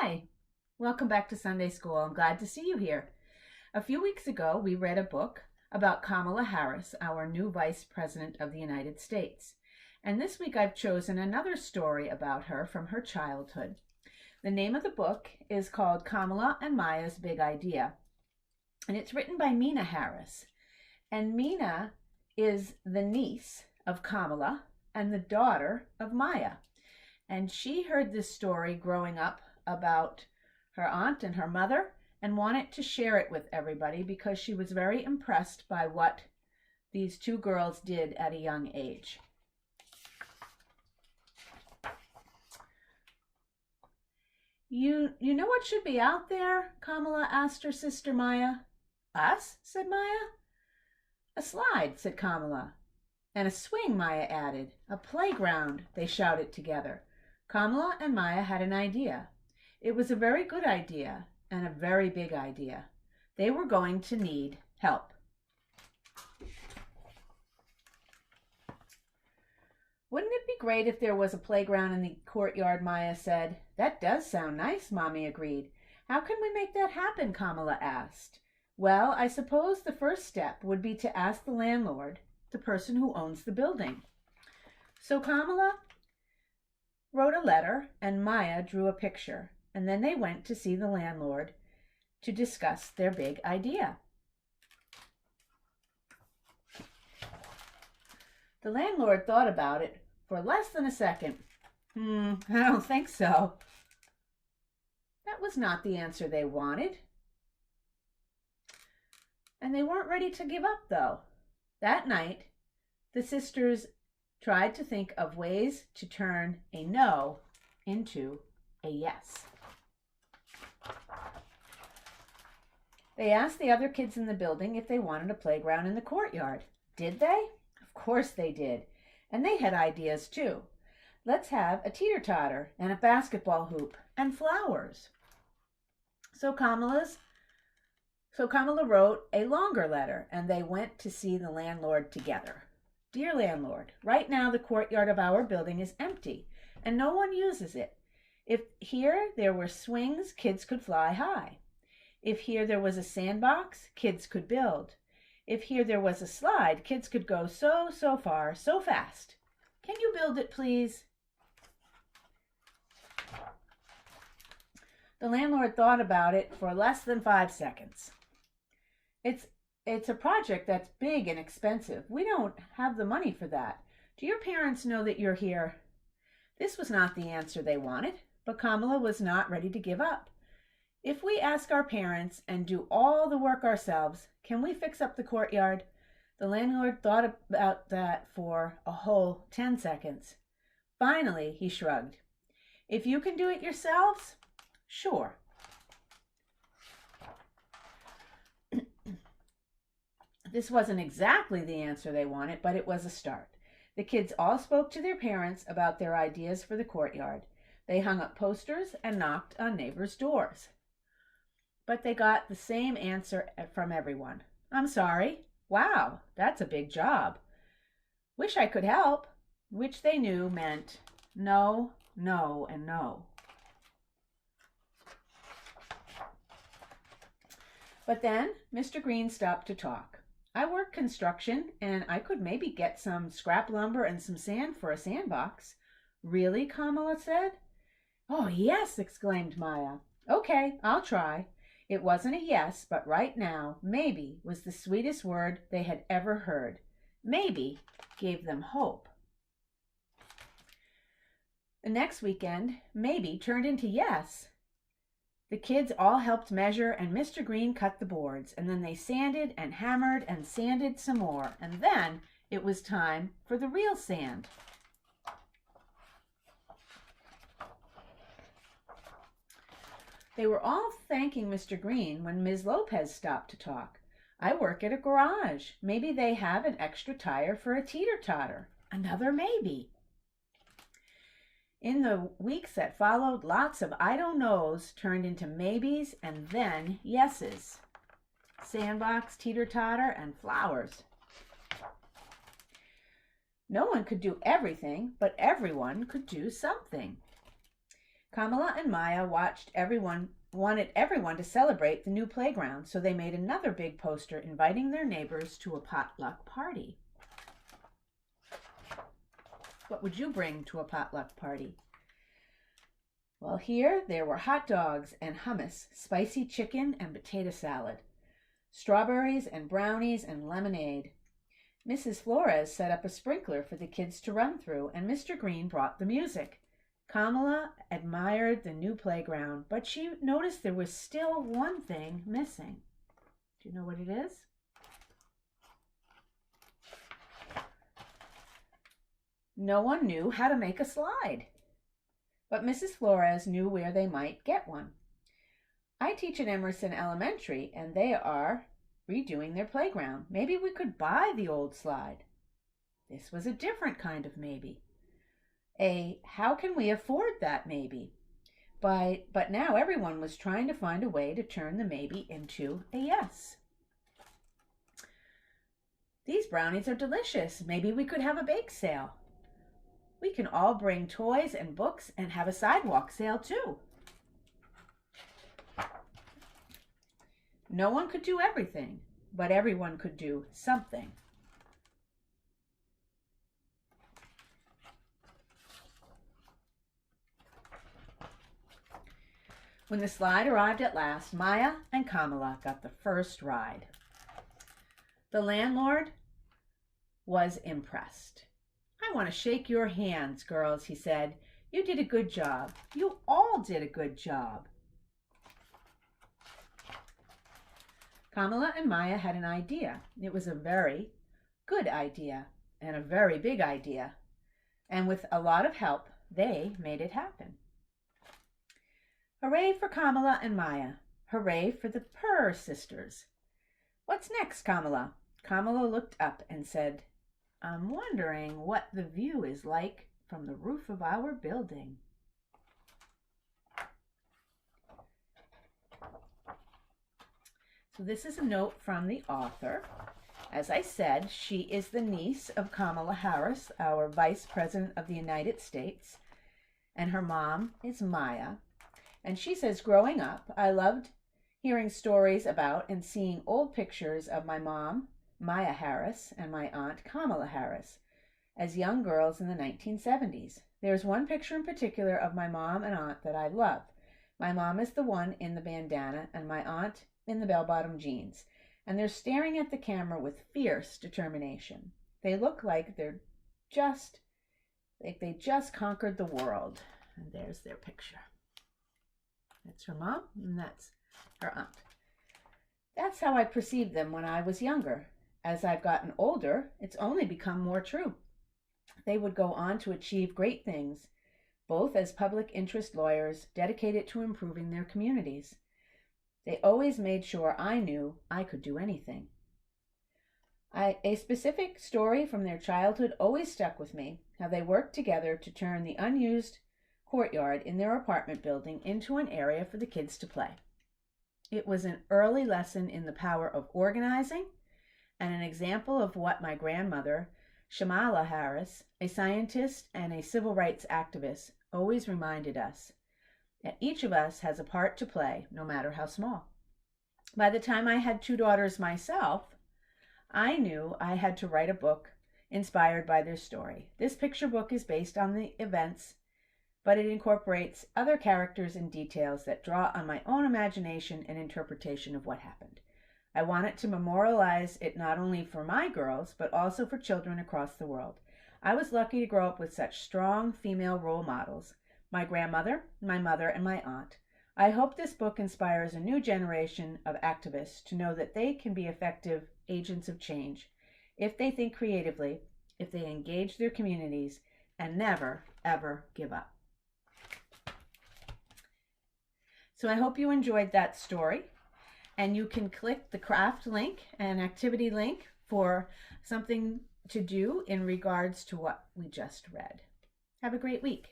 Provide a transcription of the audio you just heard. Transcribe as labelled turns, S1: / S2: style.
S1: Hi, welcome back to Sunday School. I'm glad to see you here. A few weeks ago, we read a book about Kamala Harris, our new Vice President of the United States. And this week I've chosen another story about her from her childhood. The name of the book is called Kamala and Maya's Big Idea. And it's written by Mina Harris. And Mina is the niece of Kamala and the daughter of Maya. And she heard this story growing up about her aunt and her mother and wanted to share it with everybody because she was very impressed by what these two girls did at a young age. You know what should be out there? Kamala asked her sister Maya. Us? Said Maya. A slide, said Kamala. And a swing, Maya added. A playground, they shouted together. Kamala and Maya had an idea. It was a very good idea and a very big idea. They were going to need help. Wouldn't it be great if there was a playground in the courtyard, Maya said. That does sound nice, Mommy agreed. How can we make that happen, Kamala asked. Well, I suppose the first step would be to ask the landlord, the person who owns the building. So Kamala wrote a letter and Maya drew a picture, and then they went to see the landlord to discuss their big idea. The landlord thought about it for less than a second. I don't think so. That was not the answer they wanted. And they weren't ready to give up, though. That night, the sisters tried to think of ways to turn a no into a yes. They asked the other kids in the building if they wanted a playground in the courtyard. Did they? Of course they did. And they had ideas too. Let's have a teeter-totter and a basketball hoop and flowers. So Kamala wrote a longer letter, and they went to see the landlord together. Dear landlord, right now the courtyard of our building is empty, and no one uses it. If here there were swings, kids could fly high. If here there was a sandbox, kids could build. If here there was a slide, kids could go so far, so fast. Can you build it, please? The landlord thought about it for less than 5 seconds. It's a project that's big and expensive. We don't have the money for that. Do your parents know that you're here? This was not the answer they wanted, but Kamala was not ready to give up. If we ask our parents and do all the work ourselves, can we fix up the courtyard? The landlord thought about that for a whole 10 seconds. Finally, he shrugged. If you can do it yourselves, sure. This wasn't exactly the answer they wanted, but it was a start. The kids all spoke to their parents about their ideas for the courtyard. They hung up posters and knocked on neighbors' doors. But they got the same answer from everyone. I'm sorry. Wow, that's a big job. Wish I could help, which they knew meant no, no, and no. But then Mr. Green stopped to talk. I work construction, and I could maybe get some scrap lumber and some sand for a sandbox. Really? Kamala said. Oh, yes, exclaimed Maya. Okay, I'll try. It wasn't a yes, but right now, maybe was the sweetest word they had ever heard. Maybe gave them hope. The next weekend, maybe turned into yes. The kids all helped measure, and Mr. Green cut the boards, and then they sanded and hammered and sanded some more, and then it was time for the real sand. They were all thanking Mr. Green when Ms. Lopez stopped to talk. I work at a garage. Maybe they have an extra tire for a teeter-totter. Another maybe. In the weeks that followed, lots of I don't knows turned into maybes and then yeses. Sandbox, teeter-totter, and flowers. No one could do everything, but everyone could do something. Kamala and Maya wanted everyone to celebrate the new playground, so they made another big poster inviting their neighbors to a potluck party. What would you bring to a potluck party? Well, here there were hot dogs and hummus, spicy chicken and potato salad, strawberries and brownies and lemonade. Mrs. Flores set up a sprinkler for the kids to run through, and Mr. Green brought the music. Kamala admired the new playground, but she noticed there was still one thing missing. Do you know what it is? No one knew how to make a slide, but Mrs. Flores knew where they might get one. I teach at Emerson Elementary, and they are redoing their playground. Maybe we could buy the old slide. This was a different kind of maybe. How can we afford that maybe? But now everyone was trying to find a way to turn the maybe into a yes. These brownies are delicious. Maybe we could have a bake sale. We can all bring toys and books and have a sidewalk sale too. No one could do everything, but everyone could do something. When the slide arrived at last, Maya and Kamala got the first ride. The landlord was impressed. "I want to shake your hands, girls," he said. "You did a good job. You all did a good job." Kamala and Maya had an idea. It was a very good idea and a very big idea. And with a lot of help, they made it happen. Hooray for Kamala and Maya. Hooray for the Purr sisters. "What's next, Kamala?" Kamala looked up and said, "I'm wondering what the view is like from the roof of our building." So this is a note from the author. As I said, she is the niece of Kamala Harris, our Vice President of the United States, and her mom is Maya. And she says, "Growing up, I loved hearing stories about and seeing old pictures of my mom, Maya Harris, and my aunt, Kamala Harris, as young girls in the 1970s. There's one picture in particular of my mom and aunt that I love. My mom is the one in the bandana and my aunt in the bell-bottom jeans, and they're staring at the camera with fierce determination. They look like they just conquered the world." And there's their picture. That's her mom, and that's her aunt. That's how I perceived them when I was younger. As I've gotten older, it's only become more true. They would go on to achieve great things, both as public interest lawyers dedicated to improving their communities. They always made sure I knew I could do anything. A specific story from their childhood always stuck with me, how they worked together to turn the unused courtyard in their apartment building into an area for the kids to play. It was an early lesson in the power of organizing and an example of what my grandmother, Shamala Harris, a scientist and a civil rights activist, always reminded us, that each of us has a part to play, no matter how small. By the time I had 2 daughters myself, I knew I had to write a book inspired by their story. This picture book is based on the events, but it incorporates other characters and details that draw on my own imagination and interpretation of what happened. I wanted to memorialize it not only for my girls, but also for children across the world. I was lucky to grow up with such strong female role models, my grandmother, my mother, and my aunt. I hope this book inspires a new generation of activists to know that they can be effective agents of change if they think creatively, if they engage their communities, and never, ever give up. So I hope you enjoyed that story, and you can click the craft link and activity link for something to do in regards to what we just read. Have a great week.